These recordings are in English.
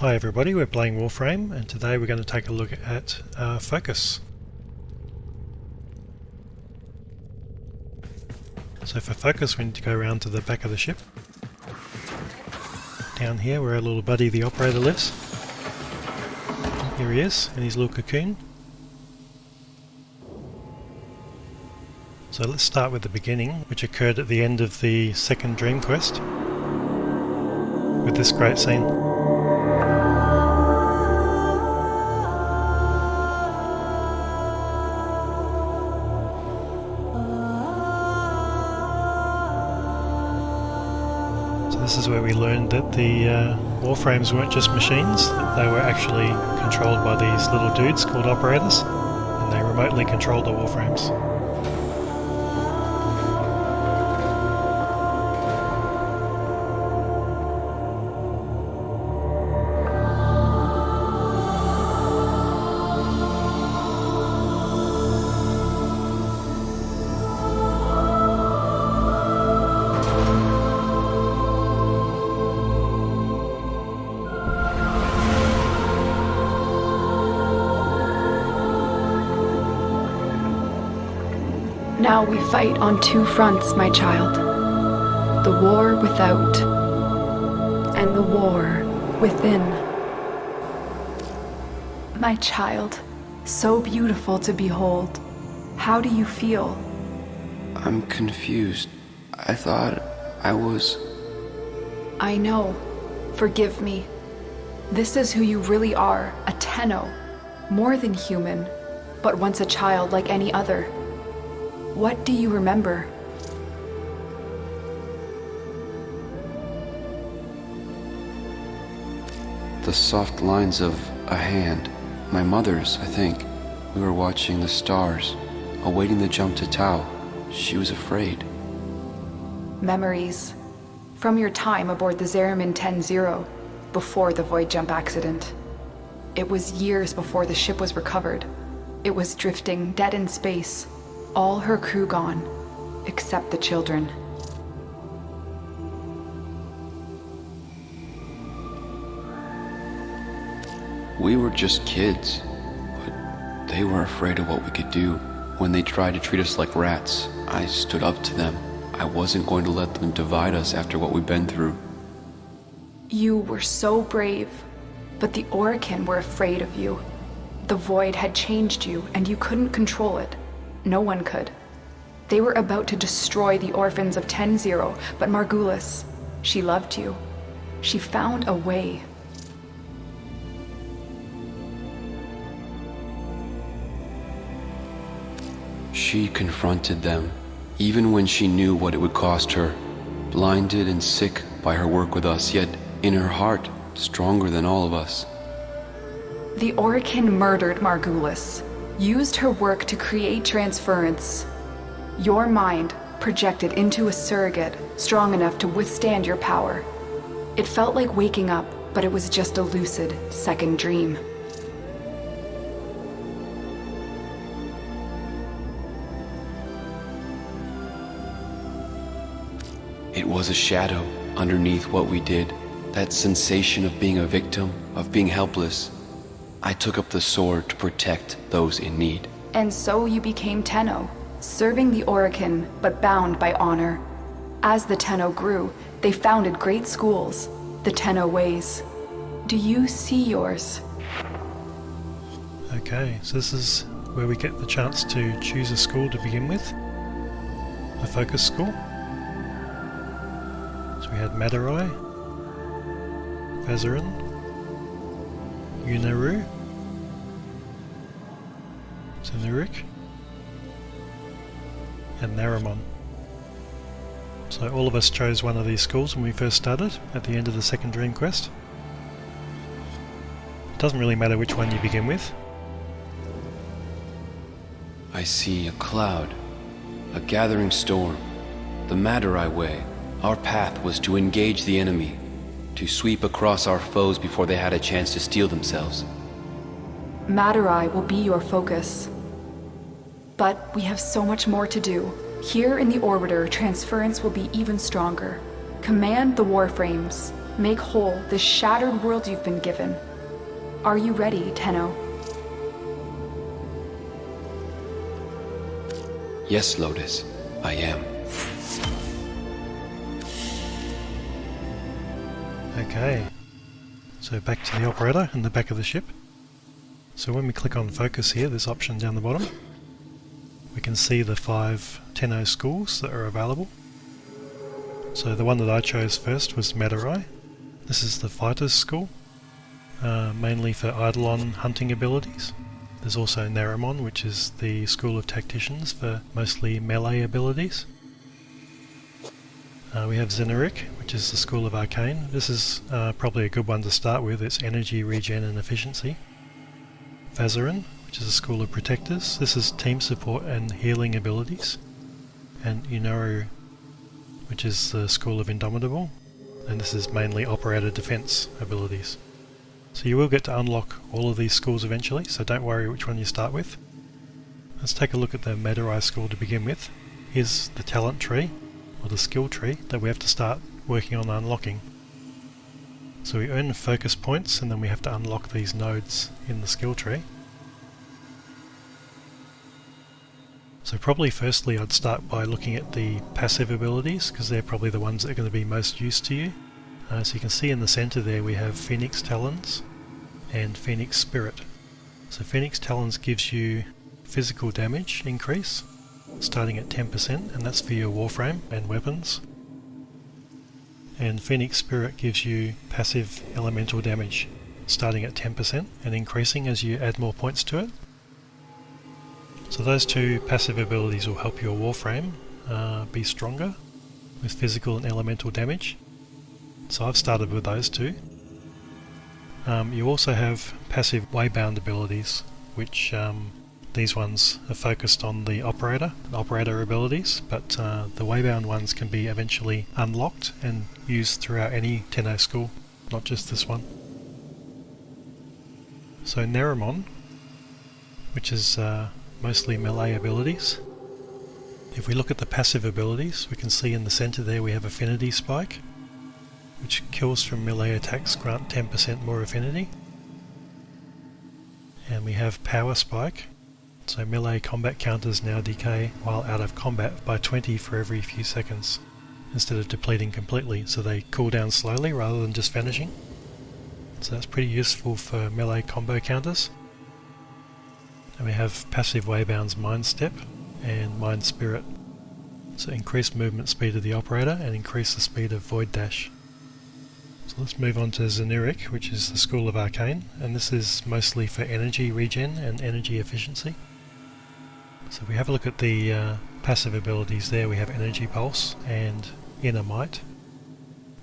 Hi everybody, we're playing Warframe and today we're going to take a look at focus. So for focus we need to go around to the back of the ship. Down here where our little buddy the operator lives. Here he is in his little cocoon. So let's start with the beginning, which occurred at the end of the second dream quest with this great scene. This is where we learned that the Warframes weren't just machines, that they were actually controlled by these little dudes called operators, and they remotely controlled the Warframes. Now we fight on two fronts, my child. The war without, and the war within. My child, so beautiful to behold. How do you feel? I'm confused. I thought I was... I know. Forgive me. This is who you really are, a Tenno. More than human, but once a child like any other. What do you remember? The soft lines of a hand. My mother's, I think. We were watching the stars, awaiting the jump to Tau. She was afraid. Memories. From your time aboard the Zenerik 10-0, before the void jump accident. It was years before the ship was recovered. It was drifting dead in space. All her crew gone, except the children. We were just kids, but they were afraid of what we could do. When they tried to treat us like rats, I stood up to them. I wasn't going to let them divide us after what we've been through. You were so brave, but the Orokin were afraid of you. The void had changed you, and you couldn't control it. No one could. They were about to destroy the orphans of 10-0, but Margulis, she loved you. She found a way. She confronted them, even when she knew what it would cost her. Blinded and sick by her work with us, yet in her heart, stronger than all of us. The Orokin murdered Margulis. Used her work to create transference. Your mind projected into a surrogate strong enough to withstand your power. It felt like waking up, but it was just a lucid second dream. It was a shadow underneath what we did. That sensation of being a victim, of being helpless. I took up the sword to protect those in need. And so you became Tenno, serving the Orokin, but bound by honor. As the Tenno grew, they founded great schools, the Tenno ways. Do you see yours? Okay, so this is where we get the chance to choose a school to begin with. A focus school. So we had Madarai, Vason, Unaru, Zenerik, and Naramon. So all of us chose one of these schools when we first started, at the end of the second dream quest. It doesn't really matter which one you begin with. I see a cloud, a gathering storm, the Madarai way. Our path was to engage the enemy, to sweep across our foes before they had a chance to steel themselves. Madarai will be your focus. But we have so much more to do. Here in the Orbiter, transference will be even stronger. Command the Warframes. Make whole this shattered world you've been given. Are you ready, Tenno? Yes, Lotus, I am. Okay, so back to the operator in the back of the ship. So when we click on focus here, this option down the bottom, we can see the 5 Tenno Schools that are available. So the one that I chose first was Madarai. This is the Fighter's School, mainly for Eidolon hunting abilities. There's also Naramon, which is the School of Tacticians for mostly melee abilities. We have Zenerik, which is the School of Arcane. This is probably a good one to start with. It's energy, regen and efficiency. Vason, which is the School of Protectors. This is team support and healing abilities. And Unaru, which is the School of Indomitable. And this is mainly operator defense abilities. So you will get to unlock all of these schools eventually, so don't worry which one you start with. Let's take a look at the Madarai school to begin with. Here's the talent tree, or the skill tree, that we have to start working on unlocking. So we earn focus points and then we have to unlock these nodes in the skill tree. So probably firstly I'd start by looking at the passive abilities, because they're probably the ones that are going to be most use to you. So you can see in the centre there we have Phoenix Talons and Phoenix Spirit. So Phoenix Talons gives you physical damage increase, starting at 10%, and that's for your Warframe and weapons. And Phoenix Spirit gives you passive elemental damage, starting at 10% and increasing as you add more points to it. So those two passive abilities will help your Warframe be stronger with physical and elemental damage. So I've started with those two. You also have passive waybound abilities, which these ones are focused on the operator abilities, but the waybound ones can be eventually unlocked and used throughout any Tenno school, not just this one. So Naramon, which is mostly melee abilities. If we look at the passive abilities, we can see in the centre there we have Affinity Spike, which kills from melee attacks grant 10% more affinity. And we have Power Spike, so melee combat counters now decay while out of combat by 20 for every few seconds, instead of depleting completely, so they cool down slowly rather than just vanishing. So that's pretty useful for melee combo counters. And we have passive waybounds Mind Step and Mind Spirit, so increase movement speed of the operator and increase the speed of Void Dash. So let's move on to Zenerik, which is the School of Arcane, and this is mostly for energy regen and energy efficiency. So if we have a look at the passive abilities there, we have Energy Pulse and Inner Might.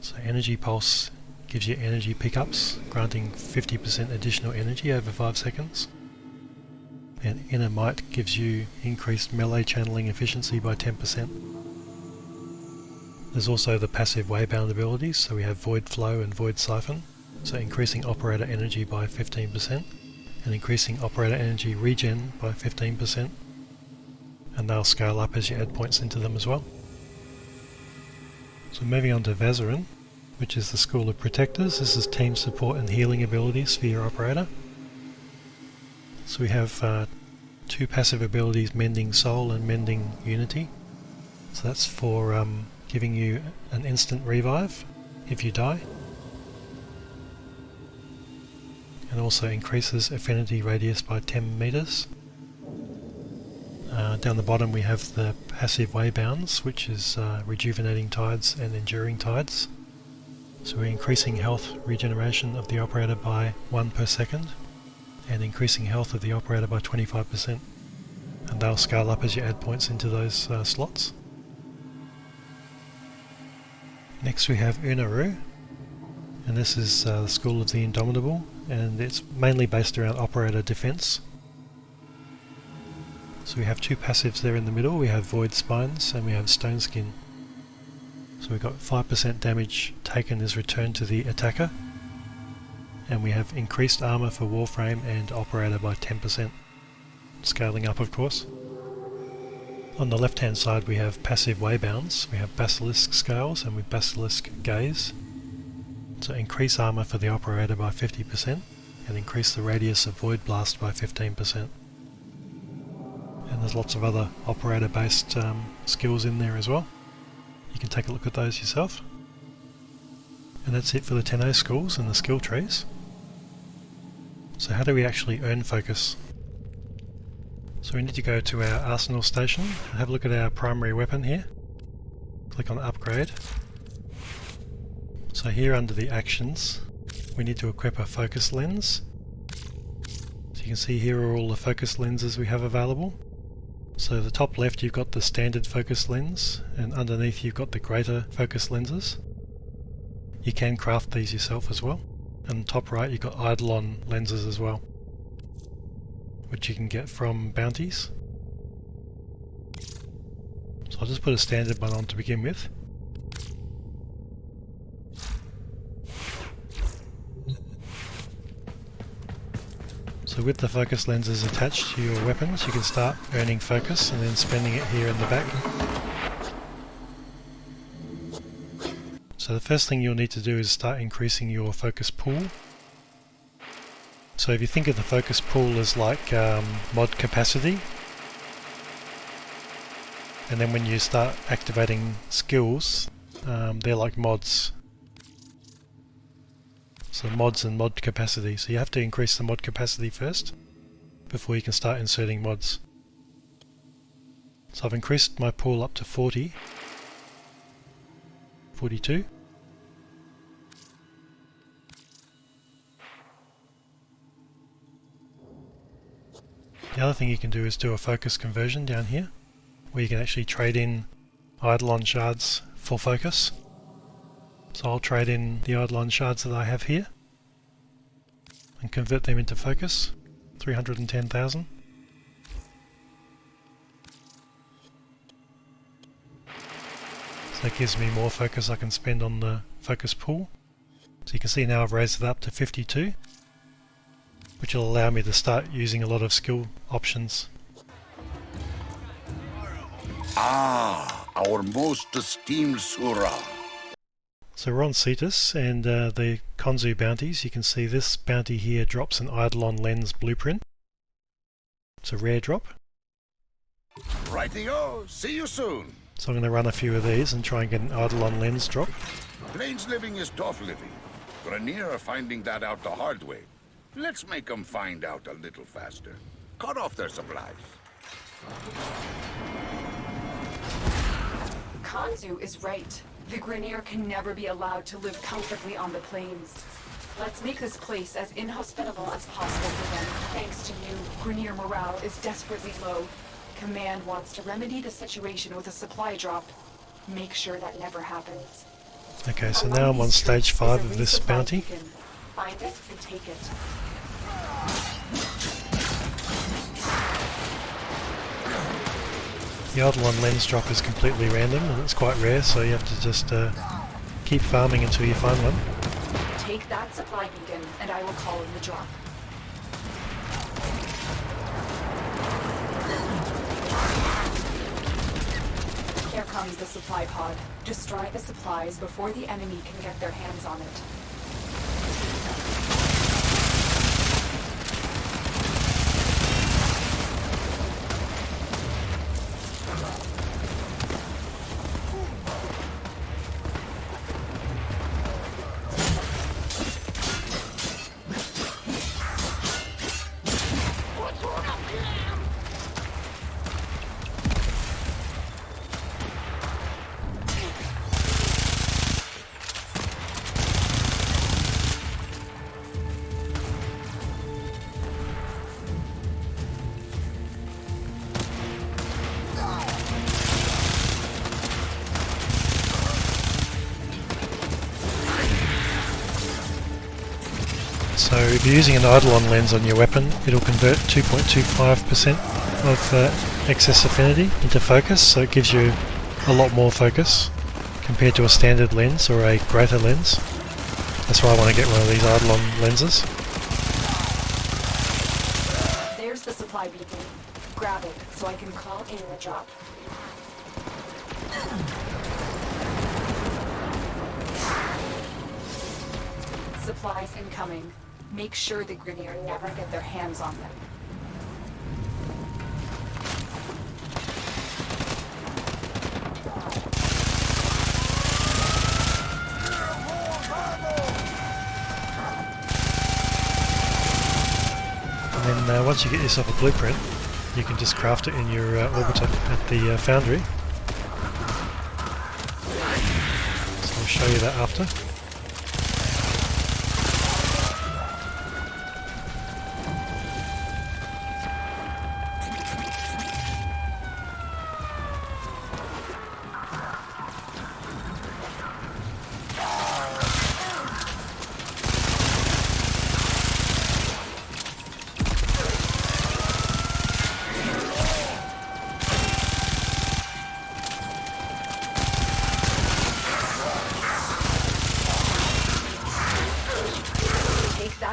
So Energy Pulse gives you energy pickups, granting 50% additional energy over 5 seconds. And Inner Might gives you increased melee channeling efficiency by 10%. There's also the passive waybound abilities, so we have Void Flow and Void Siphon, so increasing operator energy by 15% and increasing operator energy regen by 15%, and they'll scale up as you add points into them as well. So moving on to Vason, which is the School of Protectors. This is team support and healing abilities for your operator. So we have two passive abilities, Mending Soul and Mending Unity. So that's for giving you an instant revive if you die, and also increases affinity radius by 10 meters. Down the bottom we have the passive waybounds, which is rejuvenating tides and enduring tides. So we're increasing health regeneration of the operator by 1 per second and increasing health of the operator by 25%, and they'll scale up as you add points into those slots. Next we have Unaru, and this is the School of the Indomitable, and it's mainly based around operator defense. So we have two passives there in the middle. We have Void Spines and we have Stone Skin. So we've got 5% damage taken is returned to the attacker, and we have increased armor for Warframe and operator by 10%, scaling up of course. On the left hand side we have passive waybounds. We have Basilisk Scales and with Basilisk Gaze. So increase armor for the operator by 50% and increase the radius of void blast by 15%. And there's lots of other operator based skills in there as well. You can take a look at those yourself. And that's it for the Tenno Schools and the skill trees. So how do we actually earn focus? So we need to go to our arsenal station and have a look at our primary weapon here. Click on upgrade. So here under the actions, we need to equip a focus lens. So you can see here are all the focus lenses we have available. So the top left you've got the standard focus lens, and underneath you've got the greater focus lenses. You can craft these yourself as well. And top right you've got Eidolon lenses as well, which you can get from bounties. So I'll just put a standard one on to begin with. So with the focus lenses attached to your weapons, you can start earning focus and then spending it here in the back. So the first thing you'll need to do is start increasing your focus pool. So if you think of the focus pool as like mod capacity, and then when you start activating skills, they're like mods. So mods and mod capacity. So you have to increase the mod capacity first before you can start inserting mods. So I've increased my pool up to 40, 42. The other thing you can do is do a focus conversion down here, where you can actually trade in Eidolon shards for focus. So I'll trade in the Eidolon shards that I have here and convert them into focus, 310,000. So that gives me more focus I can spend on the focus pool. So you can see now I've raised it up to 52, which will allow me to start using a lot of skill options. Ah, our most esteemed Sura. So we're on Cetus and the Konzu bounties. You can see this bounty here drops an Eidolon lens blueprint. It's a rare drop. Rightio, see you soon. So I'm going to run a few of these and try and get an Eidolon lens drop. Plains living is tough living. Grenier are finding that out the hard way. Let's make them find out a little faster. Cut off their supplies. Kanzu is right. The Grenier can never be allowed to live comfortably on the plains. Let's make this place as inhospitable as possible for them. Thanks to you, Grenier morale is desperately low. Command wants to remedy the situation with a supply drop. Make sure that never happens. Okay, so now I'm on stage 5 of this bounty. Find it and take it. The Eidolon lens drop is completely random and it's quite rare, so you have to just keep farming until you find one. Take that supply beacon and I will call in the drop. Here comes the supply pod. Destroy the supplies before the enemy can get their hands on it. So if you're using an Eidolon lens on your weapon, it'll convert 2.25% of excess affinity into focus, so it gives you a lot more focus compared to a standard lens or a greater lens. That's why I want to get one of these Eidolon lenses. There's the supply beacon. Grab it so I can call in the drop. Supplies incoming. Make sure the Grineer never get their hands on them. And then once you get yourself a blueprint, you can just craft it in your orbiter at the foundry. So I'll show you that after.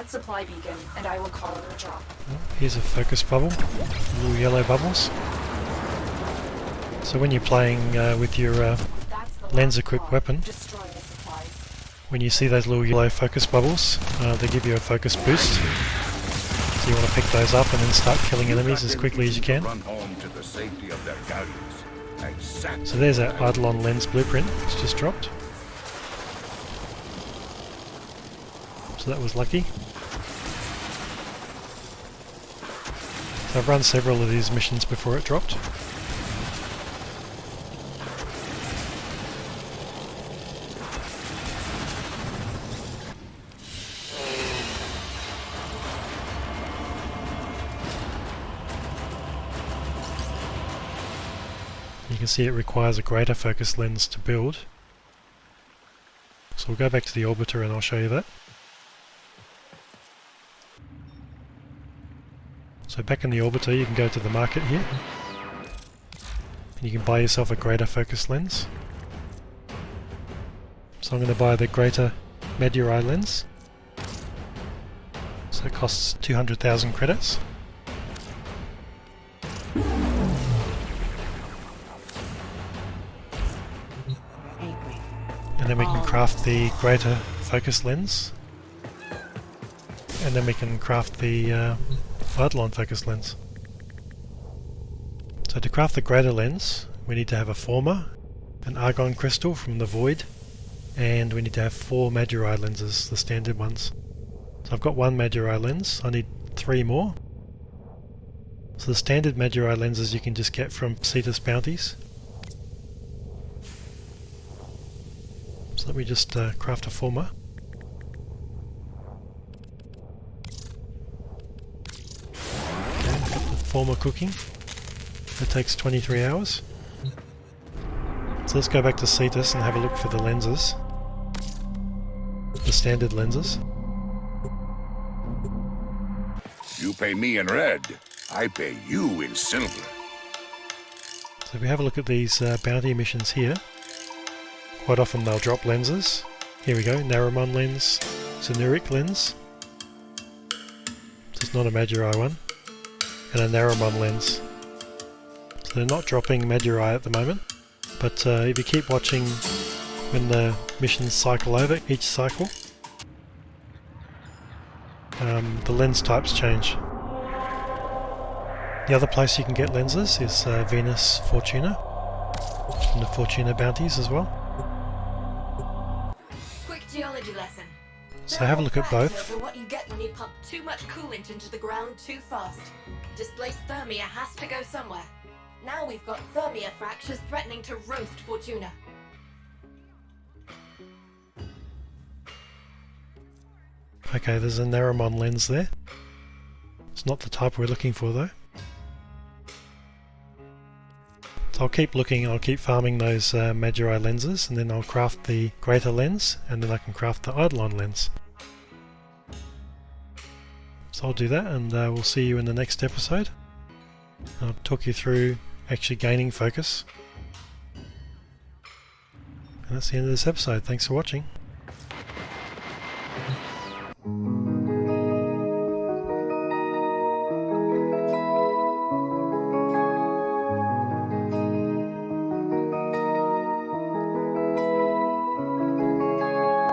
Supply beacon, and I will call it a drop. Here's a focus bubble, little yellow bubbles. So when you're playing with your lens-equipped weapon, when you see those little yellow focus bubbles, they give you a focus boost. So you want to pick those up and then start killing enemies as quickly as you can. So there's that Eidolon lens blueprint, it's just dropped. So that was lucky. So I've run several of these missions before it dropped. You can see it requires a greater focus lens to build. So we'll go back to the orbiter and I'll show you that. So back in the orbiter you can go to the market here and you can buy yourself a greater focus lens. So I'm going to buy the greater Meduri lens. So it costs 200,000 credits. And then we can craft the greater focus lens. And then we can craft the Eidolon focus lens. So to craft the greater lens, we need to have a former, an argon crystal from the void, and we need to have 4 Meduri lenses, the standard ones. So I've got 1 Meduri lens, I need 3 more. So the standard Meduri lenses you can just get from Cetus bounties. So let me just craft a former. Former cooking. It takes 23 hours. So let's go back to Cetus and have a look for the lenses. The standard lenses. You pay me in red, I pay you in silver. So if we have a look at these bounty missions here, quite often they'll drop lenses. Here we go, Naramon lens, Zenerik lens. So it's not a Meduri one. And a Naramon lens. So they're not dropping Meduri at the moment, but if you keep watching when the missions cycle over, each cycle, the lens types change. The other place you can get lenses is Venus Fortuna, from the Fortuna bounties as well. Quick geology lesson. So have a look at both. Fractures are what you get when you pump too much coolant into the ground too fast. Displaced thermia has to go somewhere. Now we've got thermia fractures threatening to roast Fortuna. Okay, there's a Naramon lens there. It's not the type we're looking for though. So I'll keep looking, I'll keep farming those Meduri lenses, and then I'll craft the greater lens, and then I can craft the Eidolon lens. So I'll do that, and we'll see you in the next episode. I'll talk you through actually gaining focus. And that's the end of this episode. Thanks for watching.